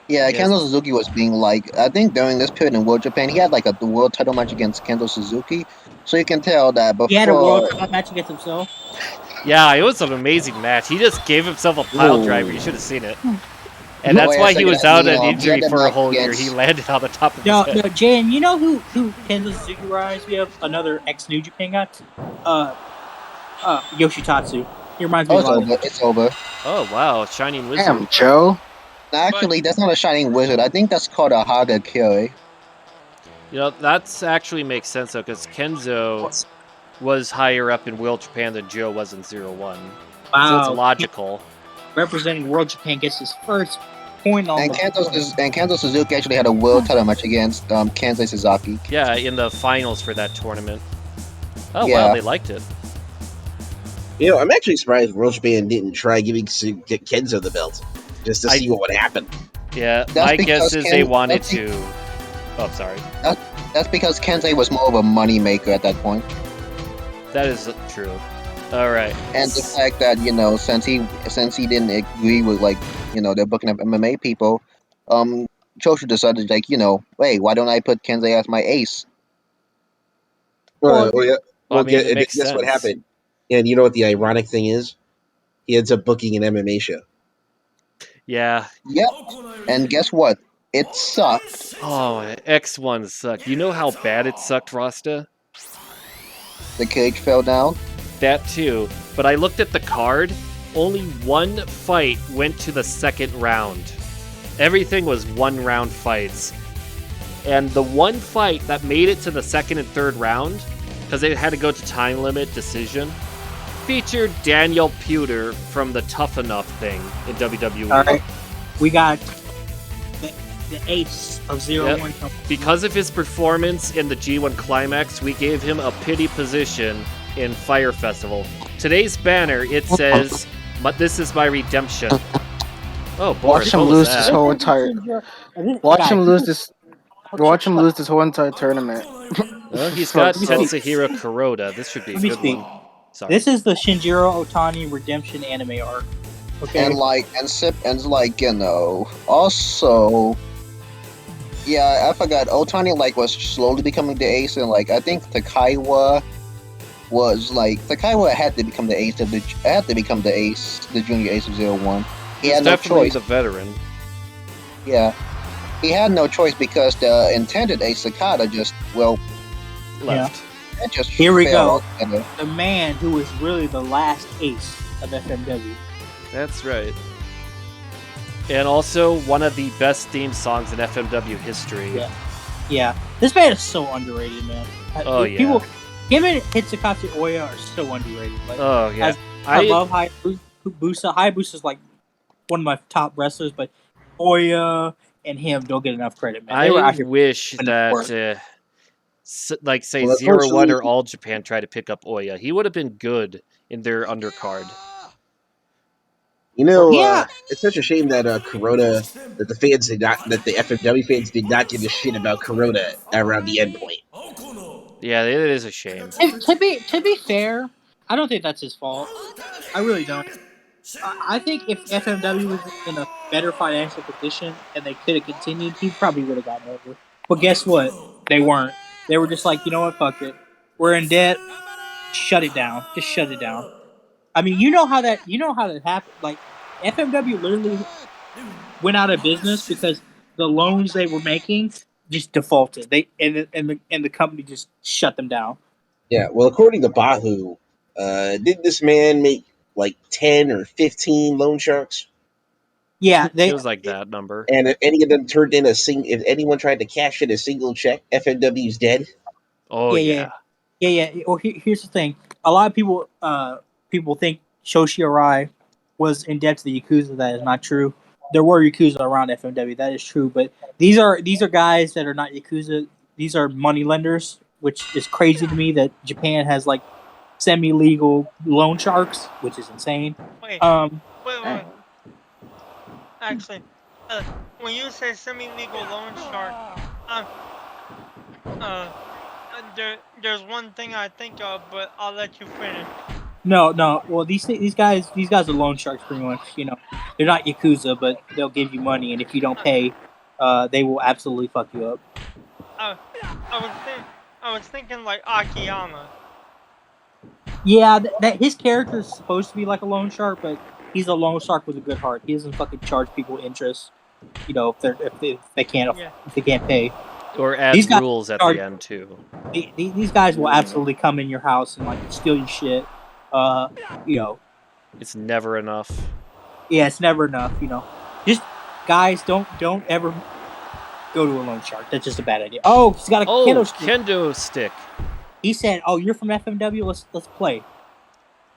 Yeah, Kenzo Suzuki was being I think during this period in World Japan, he had the world title match against Kenzo Suzuki. So you can tell that before... He had a world title match against himself? Yeah, it was an amazing match. He just gave himself a pile driver. You should have seen it. And that's why he was out on injury for a whole year. He landed on the top of his head. No, JM, you know who Kenzo Suzuki reminds me of? Another ex-New Japan guy? Yoshitatsu. He reminds me of It's over. Oh, wow. Shining Wizard. Damn, Joe. Actually, that's not a Shining Wizard. I think that's called a Haga Kyoi. That's actually makes sense, though, because Kenzo was higher up in World Japan than Joe was in 0-1. Wow. So it's logical. Representing World Japan gets his first point on Kenzo Suzuki actually had a world title match against Kenzo Suzuki. Yeah, in the finals for that tournament. Oh, wow, they liked it. I'm actually surprised World Japan didn't try giving Kenzo the belt. Just to see what would happen. Yeah, my guess is they wanted to... Oh, sorry. That's because Kensei was more of a money maker at that point. That is true. All right. And the fact that since he didn't agree with they're booking up MMA people, Choshu decided hey, why don't I put Kensei as my ace? Guess what happened. And you know what the ironic thing is? He ends up booking an MMA show. Yeah. Yep. And guess what? It sucked. Oh, X1 sucked. You know how bad it sucked, Rasta? The cage fell down? That too. But I looked at the card. Only one fight went to the second round. Everything was one-round fights. And the one fight that made it to the second and third round, because it had to go to time limit decision, featured Daniel Puder from the Tough Enough thing in WWE. All right. We got the ace of 0-1. Yep. Because of his performance in the G1 Climax, we gave him a pity position in Fire Festival. Today's banner, it says, "This is my redemption." Oh, Boris, watch him lose this whole entire. Watch him lose this whole entire tournament. Well, he's got Tetsuhiro Kuroda. This should be a good one. Sorry. This is the Shinjiro Otani redemption anime arc. Okay. Also, yeah, I forgot. Otani was slowly becoming the ace, and I think Takaiwa was Takaiwa had to become the ace the junior ace of 0-1. He had no choice. The veteran. Yeah, he had no choice because the intended ace Sakata just left. Yeah. Here we go. The man who was really the last ace of FMW. That's right. And also one of the best theme songs in FMW history. Yeah. This band is so underrated, man. People, him and Hitsukatsu Oya are so underrated. I love Hayabusa. Hayabusa's one of my top wrestlers, but Oya and him don't get enough credit, man. They I were actually wish putting in work. that, like, say, Well, Zero One unfortunately- or All Japan tried to pick up Oya. He would have been good in their undercard. You know, Yeah. it's such a shame that Kuroda, that the fans did not, that the FMW fans did not give a shit about Kuroda around the end point. Yeah, it is a shame. To be fair, I don't think that's his fault. I really don't. I think if FMW was in a better financial position and they could have continued, he probably would have gotten over. But guess what? They weren't. They were just like, you know what? Fuck it. We're in debt. Shut it down. Just shut it down. I mean, you know how that happened. Like FMW literally went out of business because the loans they were making just defaulted. And the company just shut them down. Yeah, well, according to Bahu, did this man make like 10 or 15 loan sharks? Yeah, It was like that number. And if any of them turned in if anyone tried to cash in a single check, FMW's dead. Oh yeah. Well, here's the thing: a lot of people think Shoshi Arai was in debt to the Yakuza. That is not true. There were Yakuza around FMW. That is true, but these are guys that are not Yakuza. These are money lenders, which is crazy to me that Japan has like semi-legal loan sharks, which is insane. Wait. Actually, when you say semi-legal loan shark, there's one thing I think of, but I'll let you finish. No. Well, these guys are loan sharks, pretty much. You know, they're not Yakuza, but they'll give you money, and if you don't pay, they will absolutely fuck you up. I was thinking like Akiyama. Yeah, that his character is supposed to be like a loan shark, but he's a loan shark with a good heart. He doesn't fucking charge people interest. You know, if they can't pay. Or add rules at the end too. These guys will absolutely come in your house and like steal your shit. You know, it's never enough. Yeah, it's never enough. You know, just guys, don't ever go to a loan shark. That's just a bad idea. Oh, he's got a kendo stick. He said, "Oh, you're from FMW. Let's play."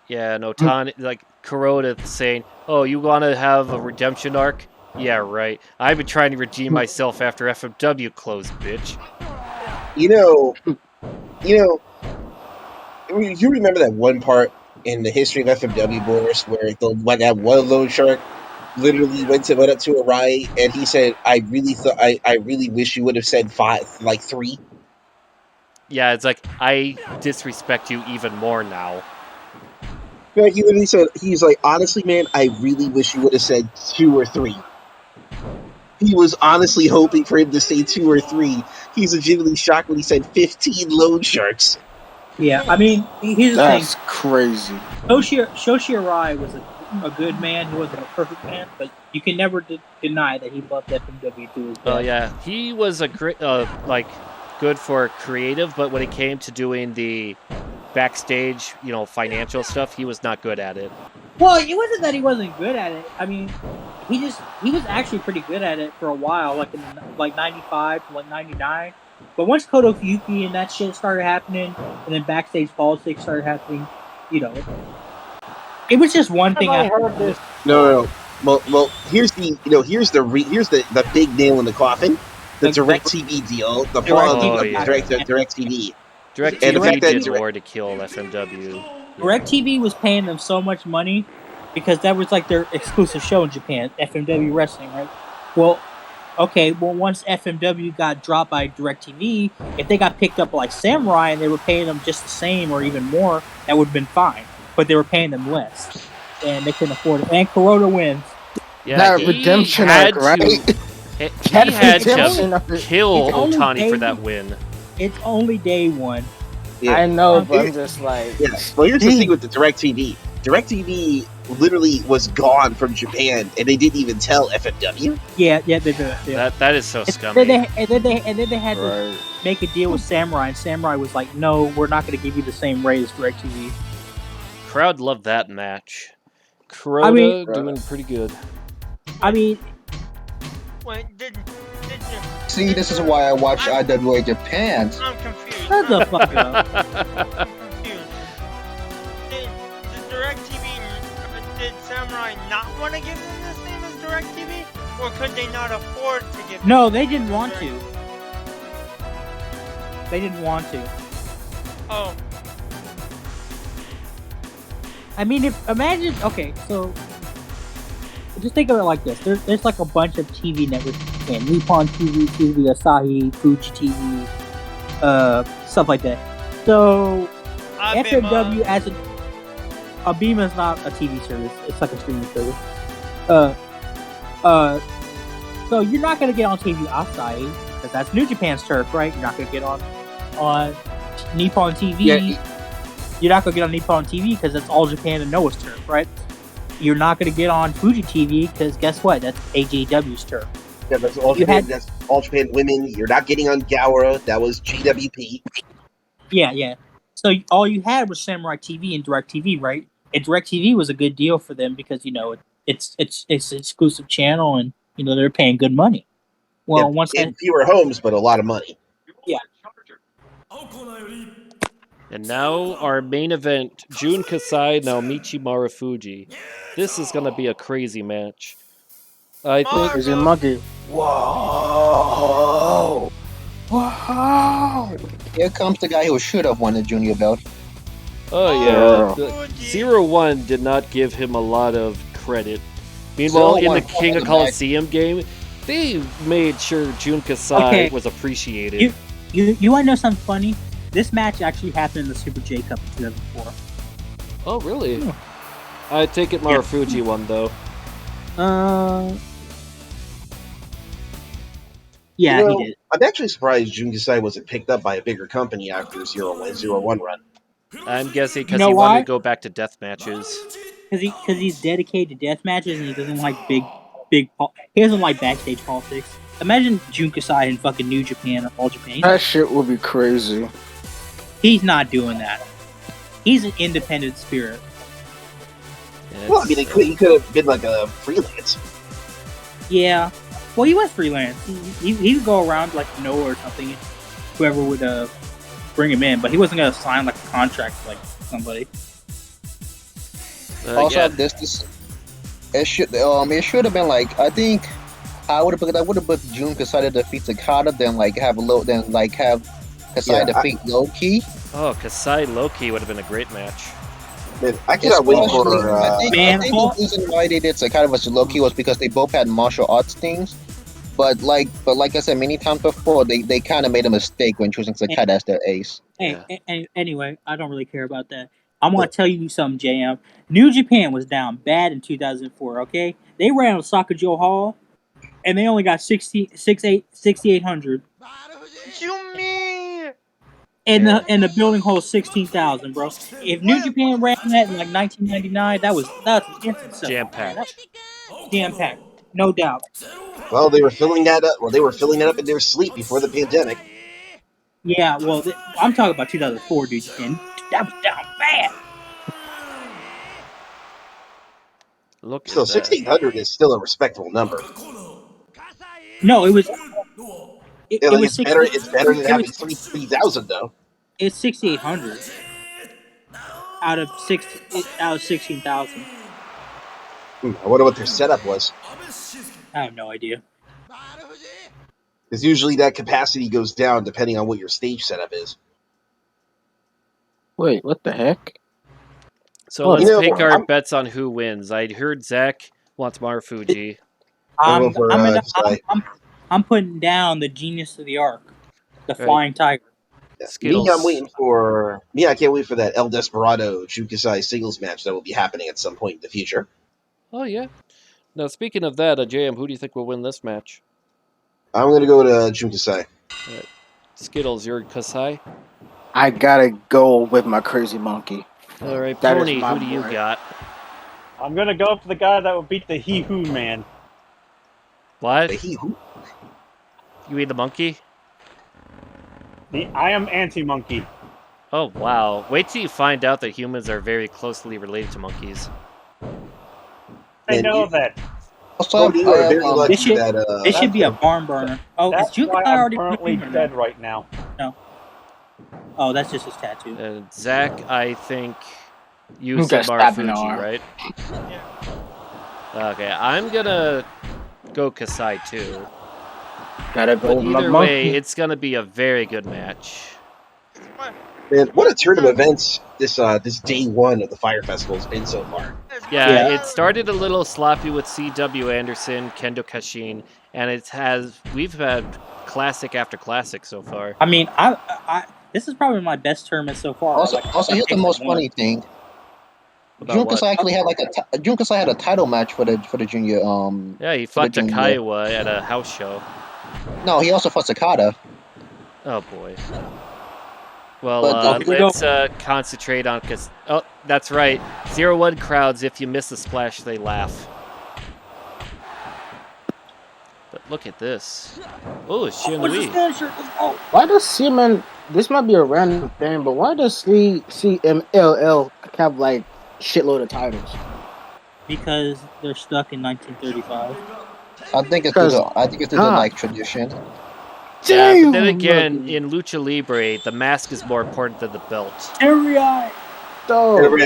Yeah, and Otani, like Kuroda saying, "Oh, you want to have a redemption arc?" Yeah, right. I've been trying to redeem myself after FMW closed, bitch. You know, you remember that one part in the history of FMW Boris where that one loan shark literally went up to Arai and he said, "I really wish you would have said 3." Yeah, it's like I disrespect you even more now. Yeah, he literally said, he's like, honestly, man, I really wish you would have said 2 or 3. He was honestly hoping for him to say 2 or 3. He's legitimately shocked when he said 15 loan sharks. Yeah, I mean, here's the thing. That's crazy. Shoshi Arai was a good man. He wasn't a perfect man, but you can never deny that he loved FMW too. Oh yeah, he was a great, good for creative, but when it came to doing the backstage, financial stuff, he was not good at it. Well, it wasn't that he wasn't good at it. I mean, he was actually pretty good at it for a while, like in 95 to 99. But once Kodokuyuki and that shit started happening, and then backstage politics started happening, it was just one thing. I heard this. No. Well, here's the big nail in the coffin. The DirecTV deal, the quality of DirecTV. DirecTV did more to kill FMW. DirecTV was paying them so much money because that was like their exclusive show in Japan, FMW Wrestling, right? Well, once FMW got dropped by DirecTV, if they got picked up like Samurai and they were paying them just the same or even more, that would have been fine. But they were paying them less, and they couldn't afford it. And Kuroda wins. Yeah, that redemption arc, right? He had to kill Otani for that win. It's only day one. Yeah. I know, but I'm just like... Yes. Well, here's the thing with the DirecTV. DirecTV literally was gone from Japan, and they didn't even tell FMW. Yeah, they did. Yeah. That is so scummy. And then they had to make a deal with Samurai, and Samurai was like, "No, we're not going to give you the same rate as DirecTV." Crowd loved that match. Kuroda doing pretty good. I mean, see, this is why I watch IWA Japan. I'm confused. Shut the fuck up. I'm confused. Did DirecTV, did Samurai not want to give them the same as DirecTV? Or could they not afford to give? No, they didn't want to. They didn't want to. Oh. I mean, imagine. Okay, so just think of it like this: there's like a bunch of TV networks, and Nippon TV, Asahi, Fuji TV, stuff like that. So FMW as Abema is not a TV service; it's like a streaming service. So you're not gonna get on TV Asahi because that's New Japan's turf, right? You're not gonna get on Nippon TV. Yeah. You're not gonna get on Nippon TV because that's All Japan and Noah's turf, right? You're not gonna get on Fuji TV because guess what? That's AJW's turf. Yeah, that's All Japan. That's All Japan Women. You're not getting on Gawara. That was GWP. Yeah. So all you had was Samurai TV and DirecTV, right? And DirecTV was a good deal for them because it's an exclusive channel and they're paying good money. Well, once fewer homes, but a lot of money. Yeah. And now our main event, Jun Kasai, Naomichi Marufuji. This is going to be a crazy match. I think... Is it monkey? Whoa! Here comes the guy who should have won the junior belt. Oh, yeah. 0-1 did not give him a lot of credit. Meanwhile, in the King of Colosseum game, they made sure Jun Kasai was appreciated. You want to know something funny? This match actually happened in the Super J Cup in 2004. Oh, really? Yeah. I take it Marufuji won, though. Yeah, he did. I'm actually surprised Jun Kasai wasn't picked up by a bigger company after 0-1 run. I'm guessing because he wanted to go back to death matches. Because he's dedicated to death matches and he doesn't like big. He doesn't like backstage politics. Imagine Jun Kasai in fucking New Japan or All Japan. That shit would be crazy. He's not doing that. He's an independent spirit. Well, I mean, he could have been like a freelance. Yeah. Well, he was freelance. He would go around like Noah or something, whoever would bring him in, but he wasn't gonna sign like a contract with, like somebody. Also, it should have been like I think I would have put Jun Kasai to defeat Takada, then have Kasai defeat Low-Ki. Oh, Kasai Low-Ki would have been a great match. Man, I cannot wait for. I think the reason why they did Takada versus Low-Ki was because they both had martial arts things. But like I said many times before, they kind of made a mistake when choosing Takada as their ace. Anyway, I don't really care about that. I'm going to tell you something, JM. New Japan was down bad in 2004, okay? They ran on Sakajo Hall, and they only got 6,800. You mean? And the building holds 16,000, bro. If New Japan ran that in like 1999, that's an instant sell. Jam-packed, no doubt. Well, they were filling that up. Well, they were filling it up in their sleep before the pandemic. Yeah, well, I'm talking about 2004, New Japan. That was down bad. Look, so 1,600 is still a respectable number. No, it was. It's better than having 3,000 though. It's 6,800 out of 16,000. I wonder what their setup was. I have no idea. Because usually that capacity goes down depending on what your stage setup is. Wait, what the heck? So let's take our bets on who wins. I heard Zach wants Marufuji. I'm putting down the genius of the arc, the Flying Tiger. Yeah. I'm waiting for. I can't wait for that El Desperado Jun Kasai singles match that will be happening at some point in the future. Oh yeah. Now speaking of that, JM, who do you think will win this match? I'm going to go to Jun Kasai. Skittles, you're Kasai? I gotta go with my crazy monkey. All right, Pony, who do you got? I'm gonna go for the guy that will beat the He-Who man. What? The He-Who? You mean the monkey? I am anti-monkey. Oh, wow. Wait till you find out that humans are very closely related to monkeys. I know that. This should be a barn burner. Oh, that's is Jun why Kasai I'm already currently dead right now. No. Oh, that's just his tattoo. And Zach, I think you said Marufuji, right? Yeah. Okay, I'm gonna go Kasai too. Gotta go But with my either monkey. way, it's gonna be a very good match. Man, what a turn of events this day one of the Fire Festival has been so far. Yeah, it started a little sloppy with C.W. Anderson, Kendo Kashin, and we've had classic after classic so far. I mean, this is probably my best tournament so far. Also, here's the most funny thing. Jun Kasai actually had Jun Kasai had a title match for the junior. Yeah, he fought Takaiwa at a house show. No, he also fought Sakata. Oh boy. Well, But, let's concentrate on oh, that's right. 0-1 crowds. If you miss a splash, they laugh. But look at this. Oh, Shinui. Why does Seaman? This might be a random thing, but why does CMLL have like shitload of titles? Because they're stuck in 1935. I think it's through the like tradition. Yeah, but then again, in Lucha Libre, the mask is more important than the belt. Terry-Eye!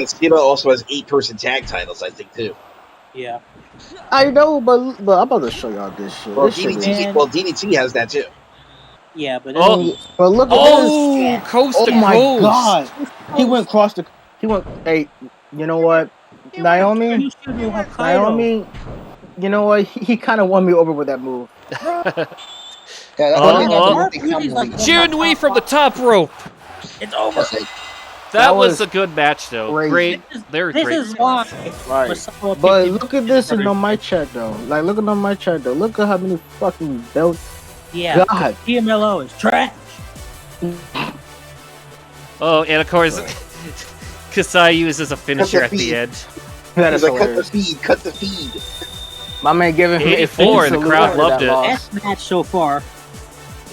Cena also has 8-person tag titles, I think, too. Yeah. I know, but I'm about to show y'all this shit. Well, DDT has that, too. Yeah, but... but look at this. Coast to my coast. God. He went hey, you know what? Naomi, you know what? He kind of won me over with that move. Shinui from the top rope. It's over. That was a good match, though. Great. They're great. This is why. Right. But look at this on my chat, though. Like, look at my chat, though. Look at how many fucking belts. Yeah. God. TMLO is trash. Oh, and of course, Kasai uses a finisher at the end. That is cut the feed. My man giving him 84, and the crowd loved it. Best match so far.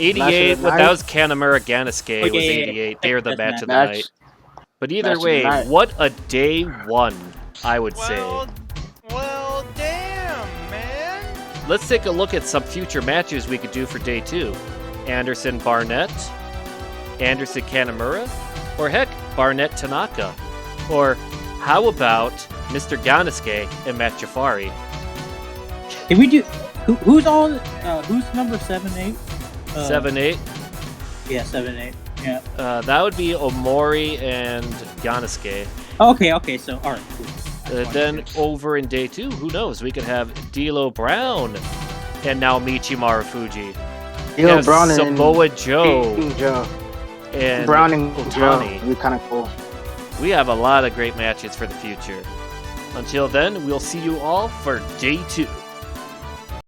88, that was Kanemura Gannosuke. It was 88. They're the match of the night. But either way, what a day one, I would say. Well, damn, man. Let's take a look at some future matches we could do for day two. Anderson Barnett, Anderson Kanemura, or heck, Barnett Tanaka. Or how about Mr. Gannosuke and Matt Ghaffari? Can we do... Who's on... who's number 7-8? 7-8? Yeah, 7-8. Yeah. That would be Omori and Gannosuke. Okay, so, alright, cool. Then over in day two, who knows? We could have D'Lo Brown and Naomichi Marufuji. D'Lo Brown and Samoa Joe. And Brown and Otani. Joe. We're kind of cool. We have a lot of great matches for the future. Until then, we'll see you all for day two.